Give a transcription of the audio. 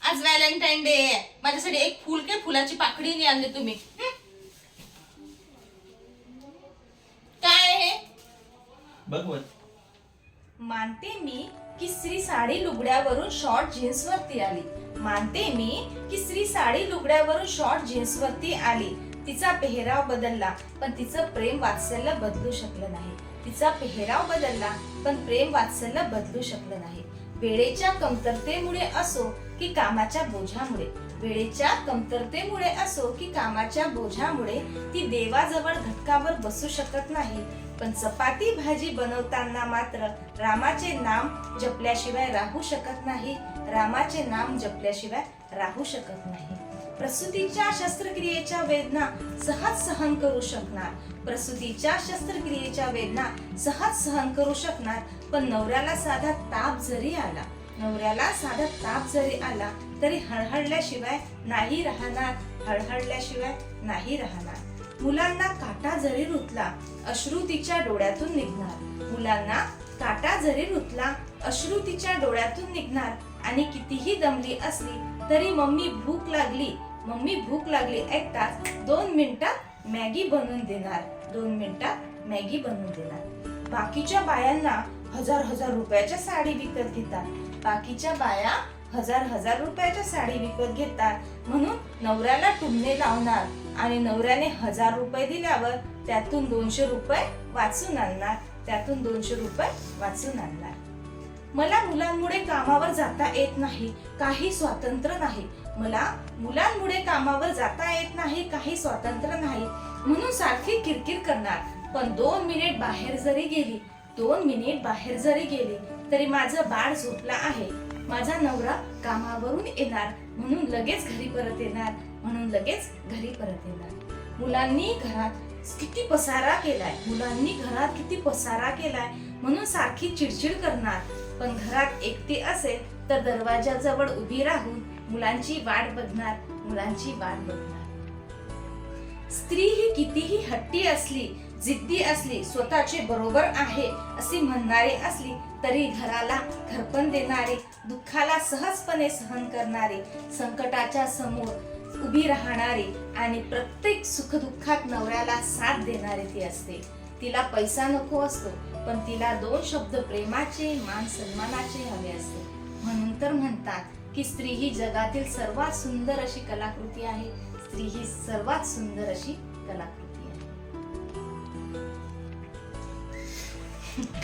आज Valentine day आहे, माझ्यासाठी एक फुल के फुलाची पाकळी नाही आणली तुम्ही. काय हे भगवत. मानते मी की स्त्री साडी लुगड्यावरून शॉर्ट जीन्स वरती आली. मानते मी की स्त्री साडी लुगड्यावरून शॉर्ट जीन्स वरती आली. तिचा पेहराव बदलला पण तिचं प्रेम वात्सल्य बदलू शकलं नाही. तिचा पेहराव बदलला पण प्रेम वात्सल्य बदलू शकलं नाही. वेळेच्या कमतरतेमुळे असो की कामाच्या बोझामुळे, वेळेच्या कमतरतेमुळे असो की कामाच्या बोझामुळे ती देवाजवळ घटकावर बसू शकत नाही. पण चपाती भाजी बनवताना मात्र रामाचे नाम जपल्याशिवाय राहू शकत नाही. रामाचे नाम जपल्याशिवाय राहू शकत नाही. प्रसूतीच्या शस्त्रक्रियेच्या वेदना सहज सहन करू शकणार. प्रसूतीच्या शस्त्रक्रियेच्या वेदना सहज सहन करू शकणार. पण नवऱ्याला साधा ताप जरी आला, नवऱ्याला साधा ताप जरी आला तरी हळहळल्याशिवाय नाही राहणार. हळहळल्याशिवाय नाही राहणार. मुलांना काटा जरी रुतला अश्रू तिच्या डोळ्यातून निघणार. मुलांना काटा जरी रुतला अश्रू तिच्या डोळ्यातून निघणार. आणि कितीही दमली असली तरी मम्मी भूक लागली, मम्मी भूक लागली ऐकताच 2 मिनिटात मॅगी बनवून देणार. 2 मिनिटात मॅगी बनवून देणार. बाकीच्या बायांना हजार रुपयाच्या साडी विकत घेतात. बाकीच्या बाया हजार रुपयाच्या साडी विकत घेतात म्हणून नवऱ्याला टुमणे लावणार. आणि नवऱ्याने 1000 रुपये दिल्यावर त्यातून 200 रुपये वाचून आणणार. त्यातून 200 रुपये वाचून आणणार. मला मुलांमुळे कामावर जाता येत नाही, काही स्वातंत्र्य नाही. मला मुलांमुळे कामावर जाता येत नाही, काही स्वातंत्र्य नाही म्हणून सारखी किरकिर करणार. पण 2 मिनिट बाहेर जरी गेली, 2 मिनिट बाहेर जरी गेली तरी माझं बाळ झोपला आहे. माझा नवरा कामावरून येणार म्हणून लगेच घरी परत येणार. म्हणून लगेच घरी परत येणार. मुलांनी घरात किती पसारा केलाय, मुलांनी घरात किती पसारा केलाय म्हणून सारखी चिडचिड करणार. पण घरात एकटी असेल तर दरवाजाजवळ उभी राहून मुलांची वाट बघणार. मुलांची वाट बघणार. स्त्री ही कितीही हट्टी असली, जिद्दी असली, स्वतःचे बरोबर आहे असे म्हणणारी असली तरी घराला घरपण देणारी, दुःखाला सहजपणे सहन करणारी, संकटाच्या समोर उभी राहणारी आणि प्रत्येक सुखदुःखात नवऱ्याला साथ देणारी ती असते. तिला पैसा नको असतो पण तिला 2 शब्द प्रेमाचे, मान सन्मानाचे हवे असते. म्हणून तर म्हणतात की स्त्री ही जगातील सर्वात सुंदर अशी कलाकृती आहे. स्त्री ही सर्वात सुंदर अशी कलाकृती आहे.